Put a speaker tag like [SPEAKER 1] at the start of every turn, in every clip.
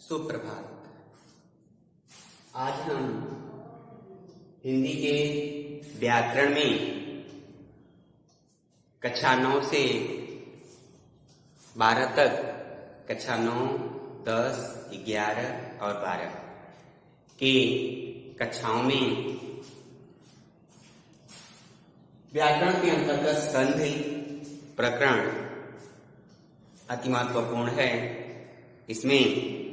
[SPEAKER 1] सुप्रभात। आज हम हिंदी के व्याकरण में कक्षा 9 से 12 तक, कक्षा 9, 10, 11 और 12 के कक्षाओं में व्याकरण के अंतर्गत संधि प्रकरण अति महत्वपूर्ण है। इसमें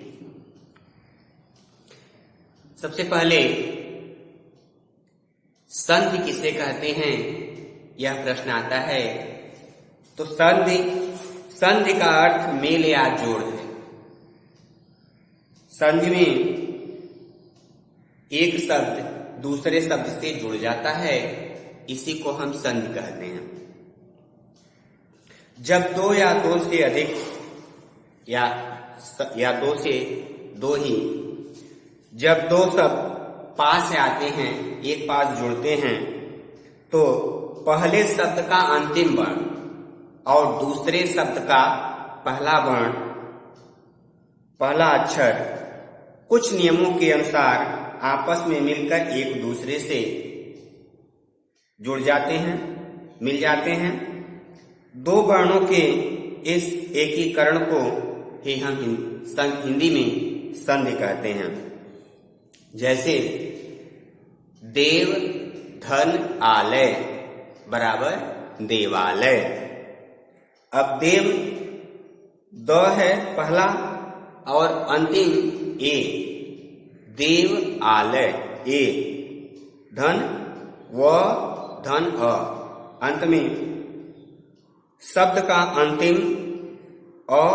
[SPEAKER 1] सबसे पहले संधि किसे कहते हैं, यह प्रश्न आता है। तो संधि का अर्थ मेल या जोड़ है। संधि में एक शब्द दूसरे शब्द से जुड़ जाता है, इसी को हम संधि कहते हैं। जब दो या दो से अधिक या दो से दो ही, जब दो शब्द पास आते हैं, एक पास जुड़ते हैं, तो पहले शब्द का अंतिम वर्ण और दूसरे शब्द का पहला वर्ण, पहला अक्षर कुछ नियमों के अनुसार आपस में मिलकर एक दूसरे से जुड़ जाते हैं, मिल जाते हैं। दो वर्णों के इस एकीकरण को ही हम हिंदी में संधि कहते हैं। जैसे देव धन आलय बराबर देवालय। अब देव द है पहला और अंतिम ए, देव आलय ए, धन व धन अ, अंत में शब्द का अंतिम अ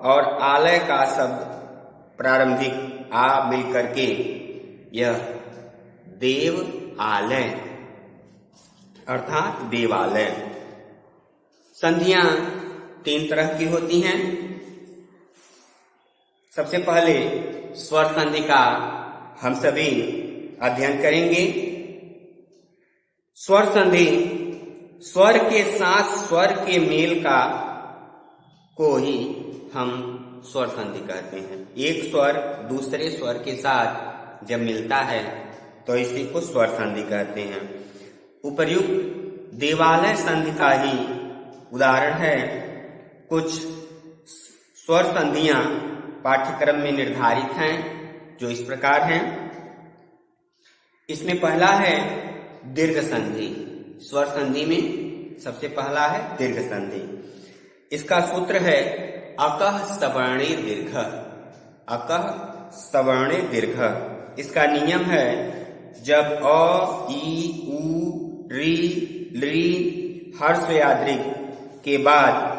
[SPEAKER 1] और आलय का शब्द प्रारंभिक आ मिलकर के यह देव आलय अर्थात देवालय। संधियां तीन तरह की होती हैं। सबसे पहले स्वर संधि का हम सभी अध्ययन करेंगे। स्वर संधि स्वर के साथ स्वर के मेल का को ही हम स्वर संधि कहते हैं। एक स्वर दूसरे स्वर के साथ जब मिलता है तो इसी को स्वर संधि कहते हैं। उपर्युक्त देवालय संधि का ही उदाहरण है। कुछ स्वर संधियां पाठ्यक्रम में निर्धारित हैं, जो इस प्रकार हैं। इसमें पहला है दीर्घ संधि। स्वर संधि में सबसे पहला है दीर्घ संधि। इसका सूत्र है अकः सवर्णे दीर्घ, अकः सवर्णे दीर्घ। इसका नियम है जब अ, ई, उ, री, ली, हर्ष या दीर्घ के बाद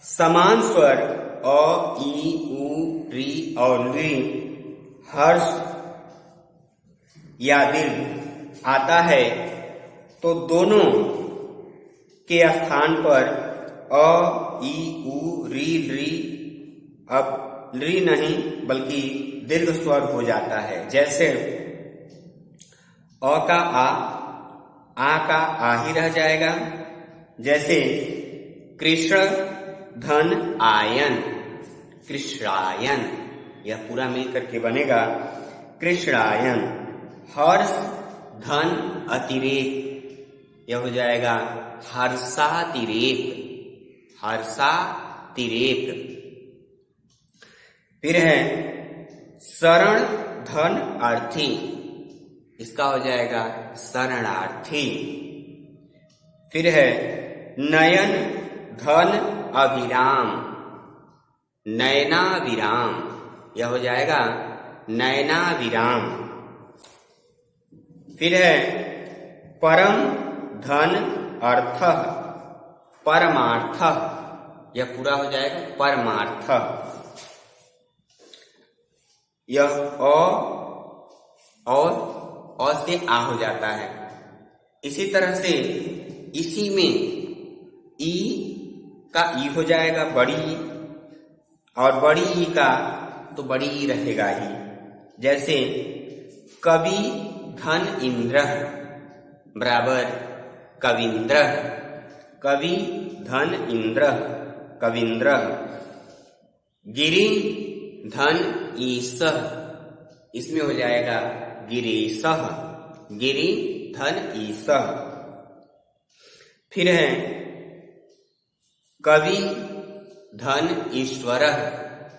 [SPEAKER 1] समान स्वर अ, ई, उ, री और ली हर्ष या दीर्घ आता है, तो दोनों के स्थान पर अ, ई, उ, री, ली, अब ली नहीं बल्कि दीर्घ स्वर हो जाता है। जैसे अ का आ का आ ही रह जाएगा। जैसे कृष्ण धन आयन, कृष्णायन, यह पूरा मिल करके बनेगा कृष्णायन। हर्ष धन अतिरेक, यह हो जाएगा हर्षातिरेक, हर्षातिरेक। फिर है शरण धन अर्थी, इसका हो जाएगा शरणार्थी। फिर है नयन धन अभिराम, नयनाभिराम, यह हो जाएगा नयनाभिराम। फिर है परम धन अर्थ, परमार्थ, यह पूरा हो जाएगा परमार्थ। यह और अ से आ हो जाता है। इसी तरह से इसी में ई का ई हो जाएगा बड़ी ई, और बड़ी ई का तो बड़ी ई रहेगा ही। जैसे कवि धन इंद्र बराबर कविंद्र, कवि धन इंद्र कविंद्र। गिरि धन ईसह, इसमें हो जाएगा गिरीशः, गिरि धन ईसह। फिर है कवि धन ईश्वरः,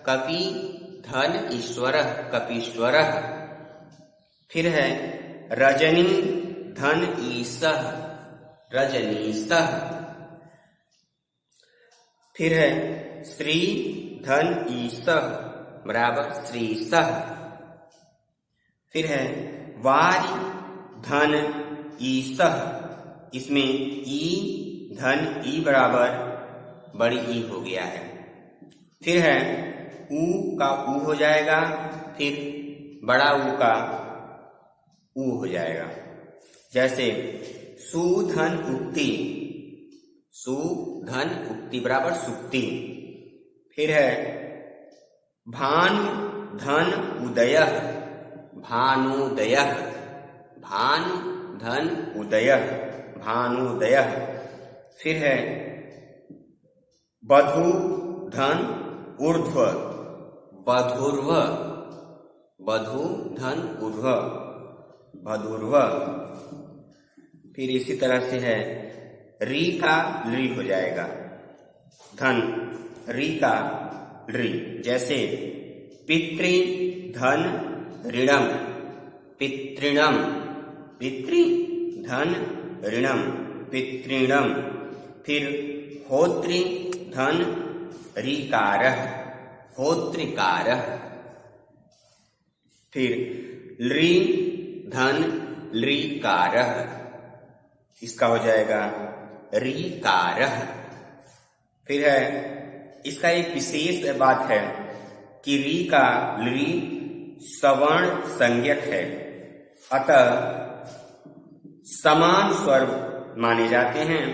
[SPEAKER 1] कवि धन ईश्वरः, कपीश्वरः। फिर है रजनी धन ईसः, रजनीशः। फिर है श्री धन ईसः बराबर श्रीशः। फिर है वारि धन ईसः, इसमें ई धन ई बराबर बड़ी ई हो गया है। फिर है ऊ का ऊ हो जाएगा, फिर बड़ा ऊ का ऊ हो जाएगा। जैसे सुधन उक्ति, सुधन उक्ति बराबर सुक्ति। फिर है भानु धन उदयः, भानुदयः, भानु धन उदयः, भानुदयः। फिर है बधु धन ऊर्ध्व, बधुर्व, बधु धन ऊर्ध्व, बधुर्व। फिर इसी तरह से है री का ली हो जाएगा, धन री का री। जैसे पितृ धन ऋणम, पितृणम, पितृ धन ऋणम, पितृणम। फिर होत्री धन ऋकारः, होत्रिकारः। फिर लृ धन लृकारः, इसका हो जाएगा ऋकारः। फिर है इसका एक विशेष बात है कि री का लृ सवर्ण संज्ञक है, अतः समान स्वर माने जाते हैं।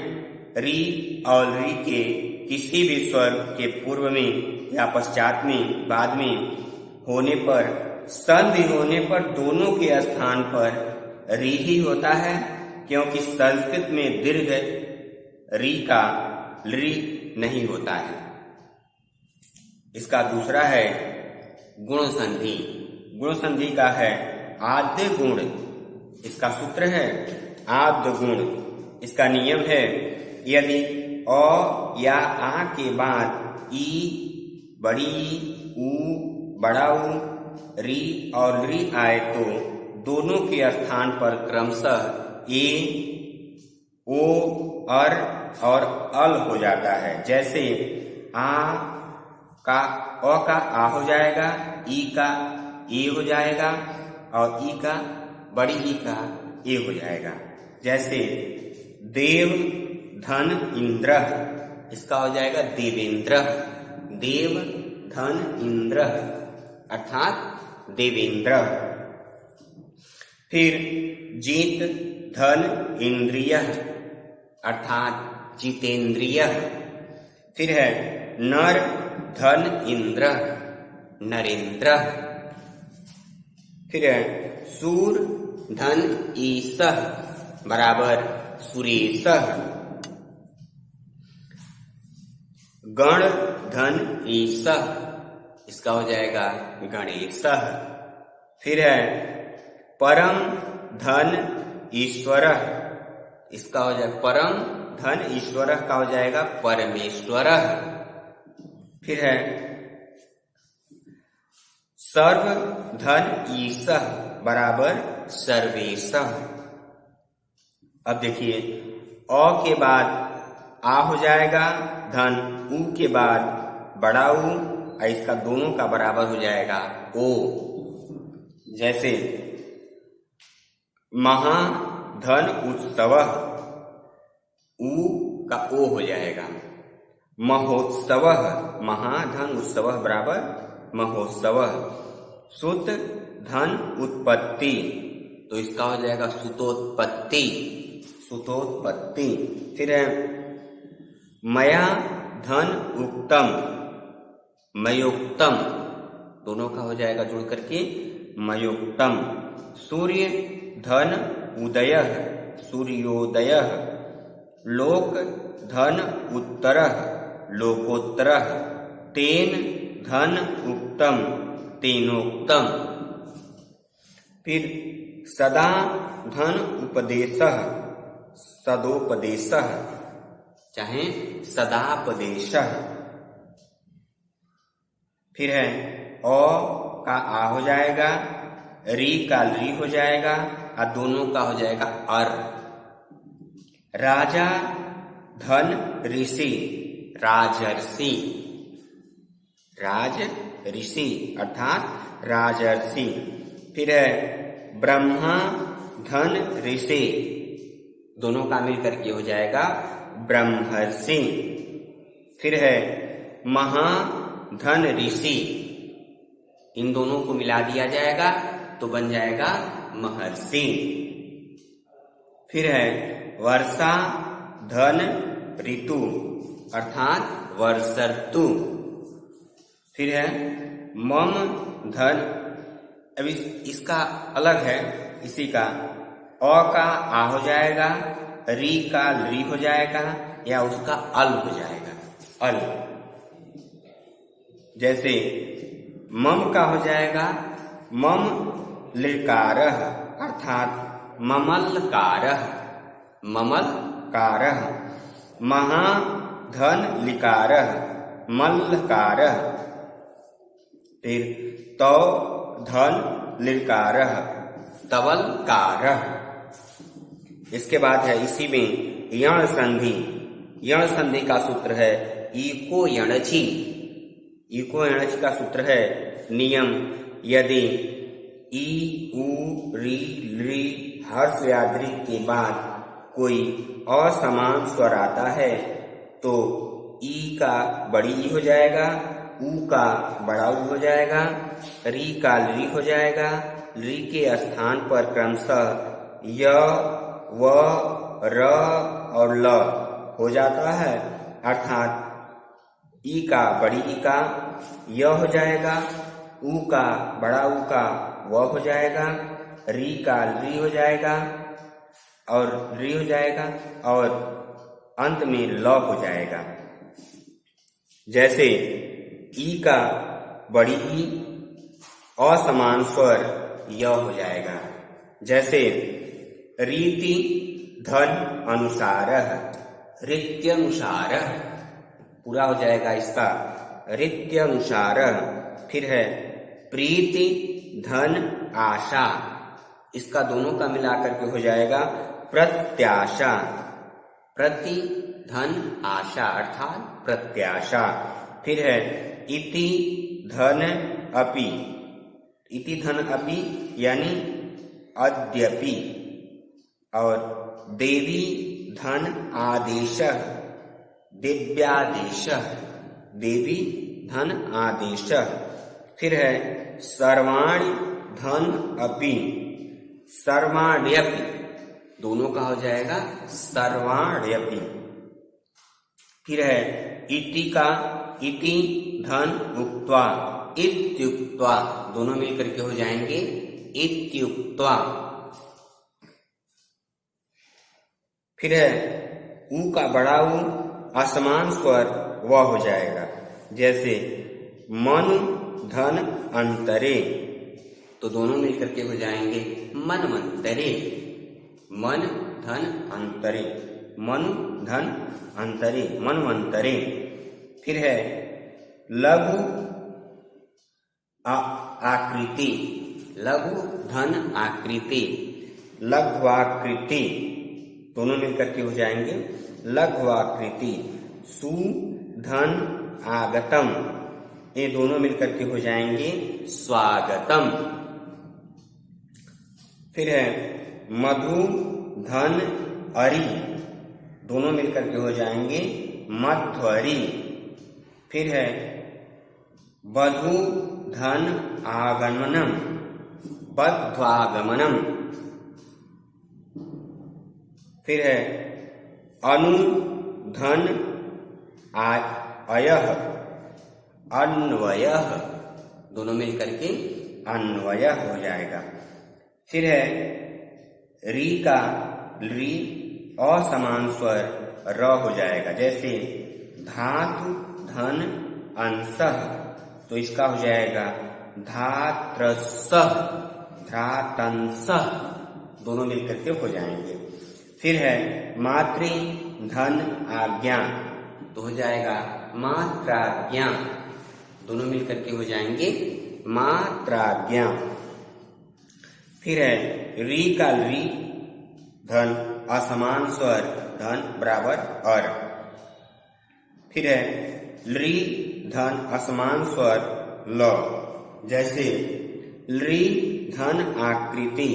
[SPEAKER 1] री और री के किसी भी स्वर के पूर्व में या पश्चात में, बाद में होने पर, संधि होने पर दोनों के स्थान पर री ही होता है, क्योंकि संस्कृत में दीर्घ री का लृ नहीं होता है। इसका दूसरा है गुण संधि। गुण संधि का है आद्य गुण, इसका सूत्र है आद्य गुण। इसका नियम है यदि अ या आ के बाद ई बड़ी ऊ बड़ा ऊ री और री आए तो दोनों के स्थान पर क्रमशः ए ओ अर और अल हो जाता है। जैसे आ का अ का आ हो जाएगा, ई का ए हो जाएगा और ई का बड़ी ई का ए हो जाएगा। जैसे देव धन इंद्र, इसका हो जाएगा देवेंद्र, देव धन इंद्र अर्थात देवेंद्र। फिर जीत धन इंद्रिय अर्थात जितेंद्रिय। फिर है नर धन इंद्र, नरेंद्र। फिर है सूर धन ईसः बराबर सुरेशः। गण धन ईसः, इसका हो जाएगा गणेशः। फिर है परम धन ईश्वरः, इसका हो जाएगा परम धन ईश्वरः का हो जाएगा परमेश्वरः। फिर है सर्व धन ईशः बराबर सर्वेशः। अब देखिए अ के बाद आ हो जाएगा धन, ऊ के बाद बड़ा ऊ, इसका दोनों का बराबर हो जाएगा ओ। जैसे महाधन उत्सव, ऊ का ओ हो जाएगा महोत्सव, महाधन उत्सव बराबर महोत्सव। सुत धन उत्पत्ति, तो इसका हो जाएगा सुतोत्पत्ति, सुतोत्पत्ति। फिर है मया धन उक्तम, मयोक्तम, दोनों का हो जाएगा जुड़ करके मयोक्तम। सूर्य धन उदयः, सूर्योदयः। लोक धन उत्तरः, लोकोत्तरः। तेन धन उक्तम तेनोक्तम। फिर सदा धन उपदेशः सदोपदेशः, चाहे सदापदेशः। फिर है अ का आ हो जाएगा, री का री हो जाएगा और दोनों का हो जाएगा अर। राजा धन ऋषि राजर्षि, राज ऋषि अर्थात राजर्षि। फिर है ब्रह्मा धन ऋषि, दोनों का मिलकर के हो जाएगा ब्रह्मर्षि। फिर है महा धन ऋषि, इन दोनों को मिला दिया जाएगा तो बन जाएगा महर्षि। फिर है वर्षा धन ऋतु अर्थात वर्षर्तु। फिर है मम धन, अभी इसका अलग है, इसी का अ का आ हो जाएगा, री का री हो जाएगा या उसका अल हो जाएगा, अल। जैसे मम का हो जाएगा मम लिकारः अर्थात ममलकारः, ममलकारः। महा धन लिकारः मल्लकारः। फिर तौ धन लिकारः तवलकारः। इसके बाद है इसी में यण संधि। यण संधि का सूत्र है इको यणचि। इको यणचि का सूत्र है नियम, यदि ई उ री ली हर्ष या दीर्घ के बाद कोई असमान स्वर आता है तो ई का बड़ी ई हो जाएगा, ऊ का बड़ा ऊ हो जाएगा, री का ली हो जाएगा। री के स्थान पर क्रमशः य व र और ल हो जाता है, अर्थात ई का बड़ी ई का य हो जाएगा, ऊ का बड़ा ऊ का व हो जाएगा, री का री हो जाएगा और री हो जाएगा और अंत में ल हो जाएगा। जैसे ई का बड़ी ई असमान स्वर य हो जाएगा। जैसे रीति धन अनुसारः रीत्यनुसारः, पूरा हो जाएगा इसका रीत्यनुसारः। फिर है प्रीति धन आशा, इसका दोनों का मिलाकर के हो जाएगा प्रत्याशा। प्रति धन आशा अर्थात प्रत्याशा। फिर है इति धन अपि, इति धन अपि यानी अद्यपि। और देवी धन आदेशः दिव्यादेशः, देवी धन आदेशः। फिर है सर्वाणि धन अपि सर्वाण्यपि, दोनों का हो जाएगा सर्वाण्यपि। फिर है इति का इति धन उक्त्वा इत्युक्त्वा, दोनों मिलकर के हो जाएंगे इत्युक्त्वा। फिर है ऊ का बड़ा ऊ असमान स्वर व हो जाएगा। जैसे मनु धन अंतरे, तो दोनों मिलकर के हो जाएंगे मनमंतरे। मन धन अंतरे, मनु धन अंतरे मनमंतरे। फिर है लघु आकृति, लघु धन आकृति लघ्वाकृति, दोनों मिलकर के हो जाएंगे लघ्वाकृति। सु धन आगतम, ये दोनों मिलकर के हो जाएंगे स्वागतम। फिर है मधु धन अरि, दोनों मिलकर के हो जाएंगे मध्वरि। फिर है बधु धन आगमनम बध्वागमनम। फिर है अनु धन अयः अन्वयः, दोनों मिलकर के अन्वय हो जाएगा। फिर है री का री असमान स्वर र हो जाएगा। जैसे धातु धन अंशः, तो इसका हो जाएगा धात्रसः, ध्रातंसः, दोनों मिलकर के हो जाएंगे। फिर है मातृ धन आज्ञा, तो हो जाएगा मात्राज्ञा, दोनों मिलकर के हो जाएंगे मात्राज्ञा। फिर है री का री, धन असमान स्वर, धन बराबर अर। फिर है ली धन असमान स्वर ल, जैसे ली धन आकृति,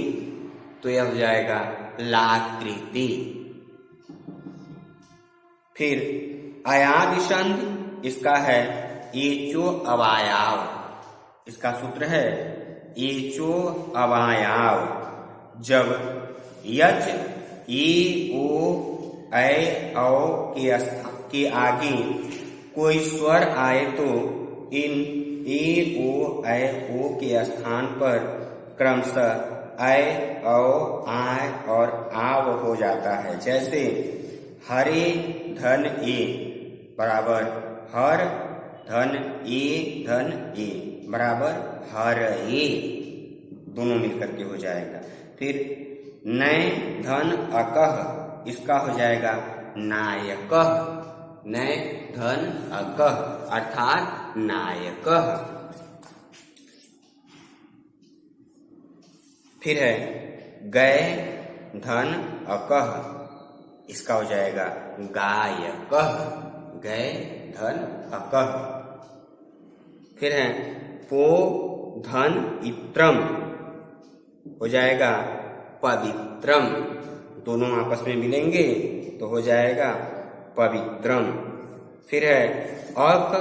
[SPEAKER 1] तो यह हो जाएगा लाकृति। फिर अयादि संधि, इसका है एचो अवायाव, इसका सूत्र है एचो अवायाव। जब यच ए ओ ऐ औ के आगे कोई स्वर आए तो इन ए ओ ऐ ओ के स्थान पर क्रमशः ऐ औ आय और आव हो जाता है। जैसे हरे धन ए बराबर हर धन ए बराबर हर ए, दोनों मिलकर के हो जाएगा। फिर नय धन अकह, इसका हो जाएगा नायकः, नय धन अकह अर्थात नायकः। फिर है गय धन अकह, इसका हो जाएगा गायकः, गय धन अकह। फिर है पो धन इत्रम, हो जाएगा पवित्रम, दोनों आपस में मिलेंगे तो हो जाएगा पवित्रम। फिर है अक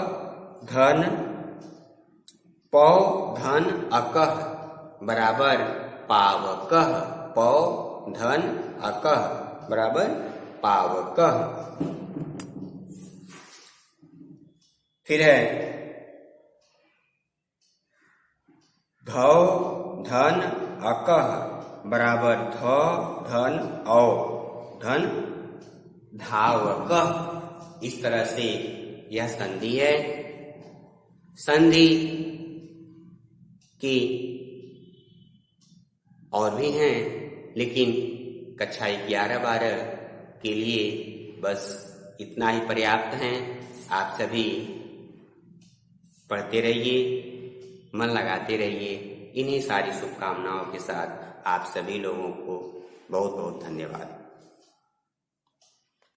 [SPEAKER 1] धन पौ धन अकह बराबर पावकः, पौ धन अकह बराबर पावकः। फिर है धौ धन अकह बराबर ध धन औ, धन धावकः। इस तरह से यह संधि है। संधि की और भी हैं, लेकिन कक्षा 11-12 के लिए बस इतना ही पर्याप्त है। आप सभी पढ़ते रहिए, मन लगाते रहिए। इन्हीं सारी शुभकामनाओं के साथ आप सभी लोगों को बहुत बहुत धन्यवाद।